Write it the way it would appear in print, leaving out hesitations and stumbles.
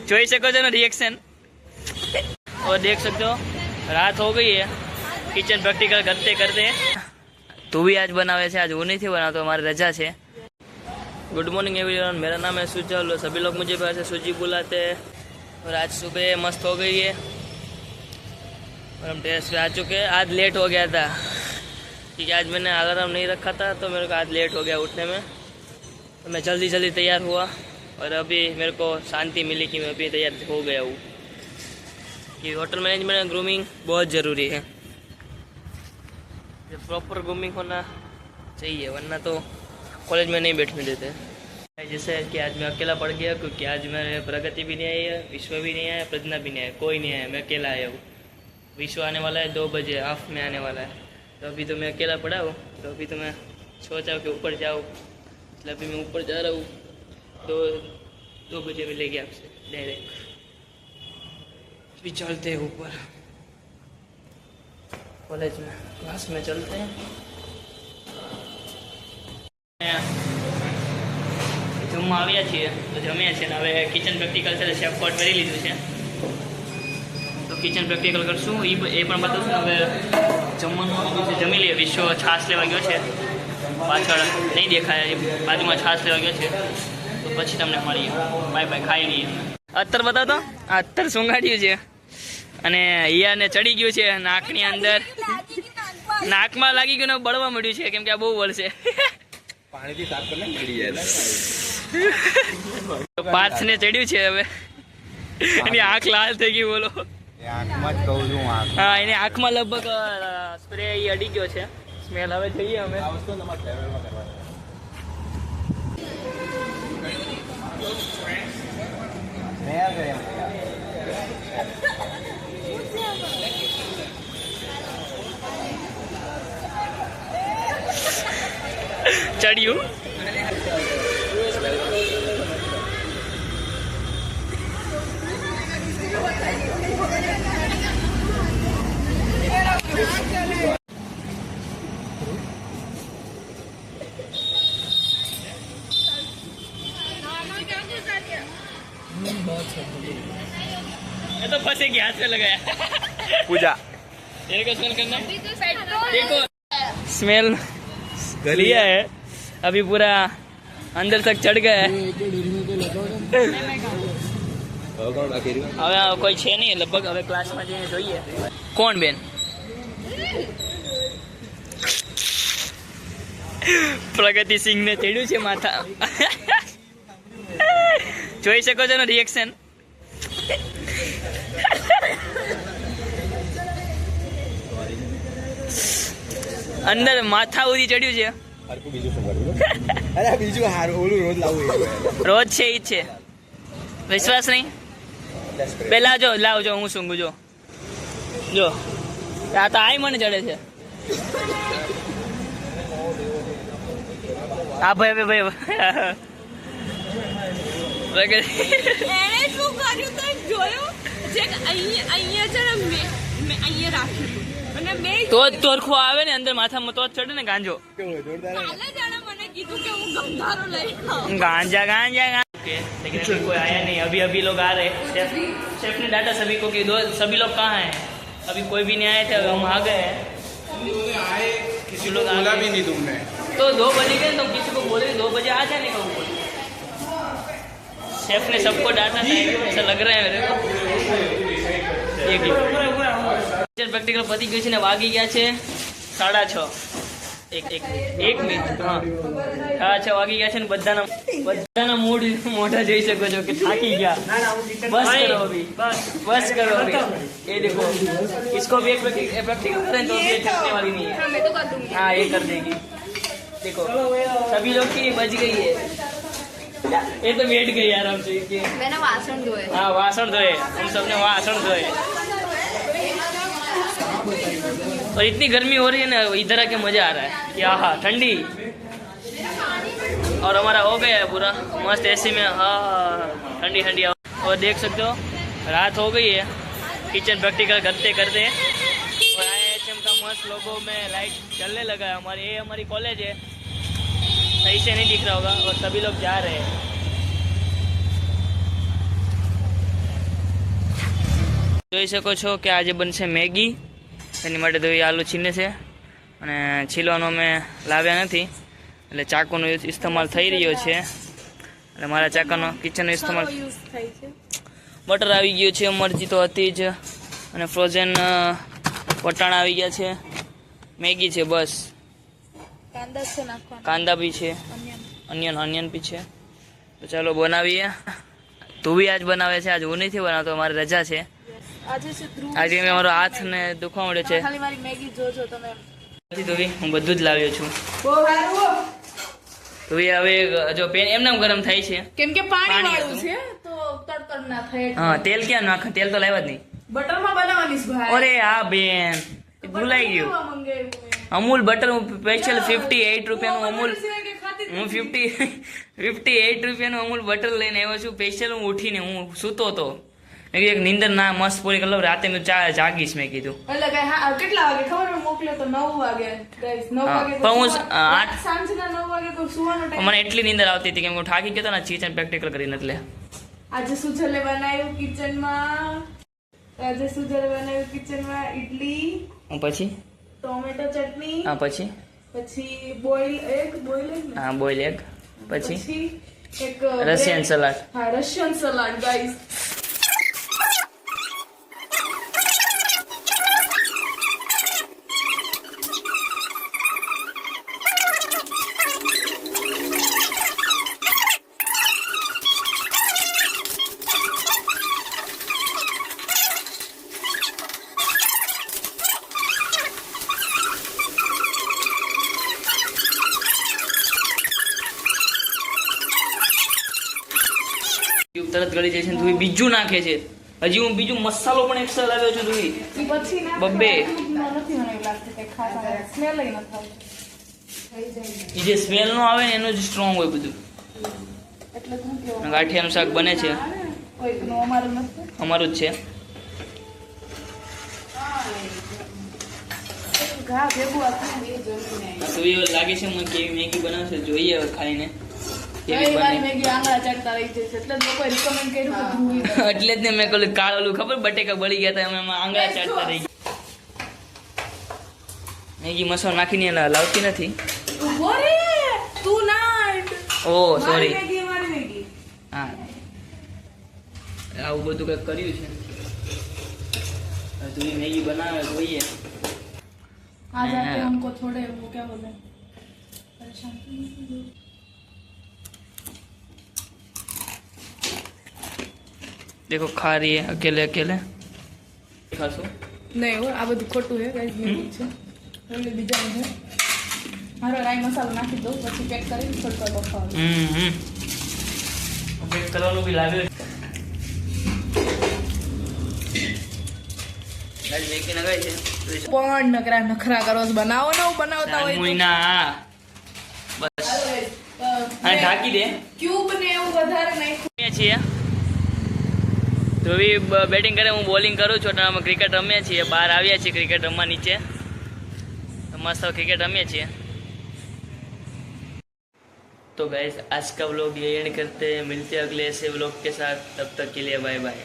જોઈ શકો છો ना रिएक्शन। और देख सकते हो रात हो गई है, किचन प्रैक्टिकल करते करते। तू भी आज बनावे से, आज वो नहीं थी बना, तो हमारी रजा है। गुड मॉर्निंग एवरीवन, मेरा नाम है सुजल। सभी लोग मुझे वैसे सूजी बुलाते हैं। और आज सुबह मस्त हो गई है और हम टेस्ट पे आ चुके हैं। आज लेट हो गया था क्योंकि आज मैंने अलार्म नहीं रखा था, तो मेरे को आज लेट हो गया उठने में। तो मैं जल्दी जल्दी तैयार हुआ और अभी मेरे को शांति मिली कि मैं अभी तैयार हो गया हूँ। कि होटल मैनेजमेंट में ग्रूमिंग बहुत ज़रूरी है, जब प्रॉपर ग्रूमिंग होना चाहिए, वरना तो कॉलेज में नहीं बैठने देते। जैसे कि आज मैं अकेला पड़ गया क्योंकि आज मेरे प्रगति भी नहीं आई है, विश्व भी नहीं आया, प्रज्ञा भी नहीं आया, कोई नहीं आया, मैं अकेला आया हूँ। विश्व आने वाला है 2 बजे, हाफ में आने वाला है, तो अभी तो मैं अकेला पड़ा हूँ। तो अभी तो मैं सोचा हूँ कि ऊपर जाऊँ, इसलिए अभी मैं ऊपर जा रहा हूँ। 2 बजे मिलेगी आपसे डायरेक्ट। अभी चलते हैं ऊपर, कॉलेज में क्लास में चलते हैं। જમવા આવ્યા છીએ તો જમ્યા છે ને હવે કિચન પ્રેક્ટિકલ છે, શેફ કોટ કરી લીધું છે, તો કિચન પ્રેક્ટિકલ કરશું એ પણ બતાવશું। હવે જમવાનું આવી ગયું છે, જમી લઈએ। વિશ્વ છાશ લેવા ગયો છે, પાછળ નહીં દેખાય, બાજુમાં છાશ લેવા ગયો છે, તો પછી તમને મળીએ। બાય બાય, ખાઈ લઈએ। અત્તર બતાવતો, આ અત્તર સુંઘાડ્યું છે અને અહીંયાને ચડી ગયું છે નાકની અંદર, નાકમાં લાગી ગયું ને બળવા મળ્યું છે, કેમ કે આ બહુ વળશે। પાણીથી સાફ કરીને નીકળી જાય। પાથ ને ચડ્યું છે, હવે એની આંખ લાલ થઈ ગઈ। બોલો, આંખમાં જ કહું છું, હા એની આંખમાં લગભગ સ્પ્રે અડી ગયો છે, સ્મેલ। હવે જઈએ અમે। ચડ્યું ये तो फंसेगी, हाथ में लगाया। पूजा तेरे को स्मेल करना, देखो स्मेल लिया है, अभी पूरा अंदर तक चढ़ गया है। હવે કોઈ છે નહીં લગભગ, હવે ક્લાસમાં જઈને જોઈએ કોણ બેન। પ્રગતિ સિંહ ને ચડ્યું છે માથા, જોઈ શકો છો ને રિએક્શન। અંદર માથા સુધી ચડ્યું છે। બીજું હારું ઓલું રોજ લાવું, રોજ છે ઈ છે, વિશ્વાસ નહીં। પેલા જો લાવજો, હું સૂંઘું જો આ તો આય મને ચડે છે। આ ભાઈ ભાઈ એણે શું કર્યું તો જોયું જે અહીંયા છે ને મેં અહીંયા રાખ્યું અને મેં તો તોરખો આવે ને અંદર માથામાં તો ચડે ને ગાંજો। કાલે જાણે મને કીધું કે હું ગંધારો લઈ આવું। गांजा गांजा गांजा, लेकिन अभी कोई आया नहीं। अभी लोग आ रहे हैं। शेफ ने डांटा सभी को कि सभी लोग कहाँ हैं, अभी कोई भी नहीं आए थे, हम आ गए हैं। किसी लोग बोला भी नहीं तुमने, तो 2 बजे गए, तो किसी को बोले 2 बजे आ जाने का। शेफ ने सबको डांटा था, ऐसा लग रहा है मेरे को। પ્રેક્ટિકલ પતી ગયું છે ને વાગી ગયા છે 6:30। એક મિનિટ, હા 6:30 વાગી ગયા છે ને બધાના મોઢા જોઈ શકો છો કે થાકી ગયા। બસ કરો અભી, बस करो अभी। ये देखो, इसको भी एक प्रैक्टिकल करें तो ये थकने वाली नहीं है। मैं तो कर दूंगी। हाँ ये कर देगी। देखो सभी लोग की बच गई है, ये तो बैठ गई आराम से। मैंने वासन धोए। हाँ वासन धोए, हम सबने वासन धोए। और इतनी गर्मी हो रही है ना, इधर आके मजा आ रहा है कि हाँ ठंडी। और हमारा हो गया है पूरा मस्त एसी में, हाँ ठंडी ठंडी। और देख सकते हो रात हो गई है, किचन प्रैक्टिकल करते करते। और IIHM का मस्त लोगों में लाइट चलने लगा है। हमारी कॉलेज है, सही से नहीं दिख रहा होगा। और सभी लोग जा रहे हैं। જોઈ શકો છો કે આજે બનશે મેગી. એની માટે તો એ આલુ છીને છે અને છીલવાનો અમે લાવ્યા નથી, એટલે ચાકુનો ઇસ્તેમાલ થઈ રહ્યો છે. એટલે મારા ચાકાનો કિચનનો ઇસ્તેમાલ. યુઝ થાય છે. બટર આવી ગયું છે, મરજી તો હતી જ, અને ફ્રોઝન વટાણા આવી ગયા છે. મેગી છે બસ. કાંદા છે નાખવાના, કાંદા બી છે, અનિયન બી છે. તો ચાલો બનાવીએ. તું બી આજ બનાવે છે, આજ હું નથી બનાવતો, મારી રજા છે. આજે છે ધ્રુવ. આજે મારો હાથ ને દુખવા મળ્યો છે. ખાલી મારી મેગી જોજો તમે. તું હું બધું જ લાવ્યો છું. બહુ સારું. તો હવે જો પેન એમ નામ ગરમ થાય છે, કેમ કે પાણી પાણી વાળું છે તો તડતડ ના થાય. હા. તેલ ક્યાં નાખ? તેલ તો લાવ્યા જ નહીં. બટર માં બનાવવાની છે ભાઈ. અરે હા બેન, ભૂલાઈ ગયું. અમૂલ બટર હું સ્પેશિયલ 58 રૂપિયાનું અમૂલ, હું 58 રૂપિયાનું અમૂલ બટર લઈને આવ્યો છું. સ્પેશિયલ હું ઉઠીને હું સૂતો હતો, મેં કીધું એક નીંદર ના મસ્ત પૂરી કરી લઉં, રાતે હું જાગીશ મેં કીધું. એટલે કઈ હા કેટલા વાગે ખબર છે? મોકલ્યો તો 9 વાગે ગાઈસ. 9 વાગે પણ હું સાંજના 9 વાગે તો સુવાનો ટાઈમ. મને એટલી નીંદર આવતી હતી કે હું થાકી ગયો હતો ને ચીચન પ્રેક્ટિકલ કરીને. એટલે આજે સુજલે બનાવ્યું કિચનમાં. ઈડલી, પછી ટોમેટો ચટણી, હા પછી બોઇલ એગ હા બોઇલ એગ, પછી એક રશિયન સલાડ. હા રશિયન સલાડ ગાઈસ. તરત ગળી જાય છે ને તું બીજું નાખે છે. હજી હું બીજું મસાલો પણ એક્સ્ટ્રા લાવ્યો છું. તું ઈ પછી ના બબ્બે. નથી મને એવું લાગતું કે ખાસ સ્મેલ ય ન થાય. એ જે સ્મેલ નો આવે ને એનું જ સ્ટ્રોંગ હોય બધું. એટલે હું કેવું ગાંઠિયાનું શાક બને છે, કોઈ નો અમારું નથી. અમારું જ છે. ઘા ભેગું આખું એ જમીને તો એ લાગે છે મને કેવી મેગી બનાવશે, જોઈએ હવે ખાઈને કેવી મારી બને. મેગી આંગળા ચડતા રહી છે એટલે જ લોકોએ રિકમેન્ડ કર્યું કે ધ્રુવી બને. એટલે જ ને મેં કહ્યું કાળ ઓલું ખબર બટેકા બળી ગયા હતા એમાં આંગળા ચાટતા રહી ગયા. મેગી મસાલો નાખીને લાવતી નથી. ઉભો રે તું નાટ. ઓહ સોરી. મારી મેગી હા આવું બધું કંઈક કર્યું છે. તું મેગી બનાવે જોઈએ. आ जाते हमको थोड़े वो क्या बोले परेशान. देखो खा रही है अकेले अकेले. खासो नहीं वो आ બધું ખોટું હે ગાઈસ. મેગી છે એટલે બીજા છે. મારો રાઈ મસાલો નાખી દો પછી પેક કરી થોડું બફાવો. પેક કરવાનું બી લાવ્યો છે. ગાડી મેગી નગાઈ છે પણ નખરા કરો બનાવો ને બનાવતા હોય તો. મુઈના બસ હા ઢાંકી દે. ક્યુબ ને એવું વધારે નાખ્યું છીએ તો બી બેટિંગ કરે, હું બોલિંગ કરું છું. અમે ક્રિકેટ રમીએ છીએ, બહાર આવ્યા છીએ ક્રિકેટ રમવા નીચે. મસ્ત ક્રિકેટ રમીએ છીએ. तो गाइस आज का व्लॉग ये एंड करते हैं, मिलते हैं अगले ऐसे व्लॉग के साथ, तब तक के लिए बाय बाय.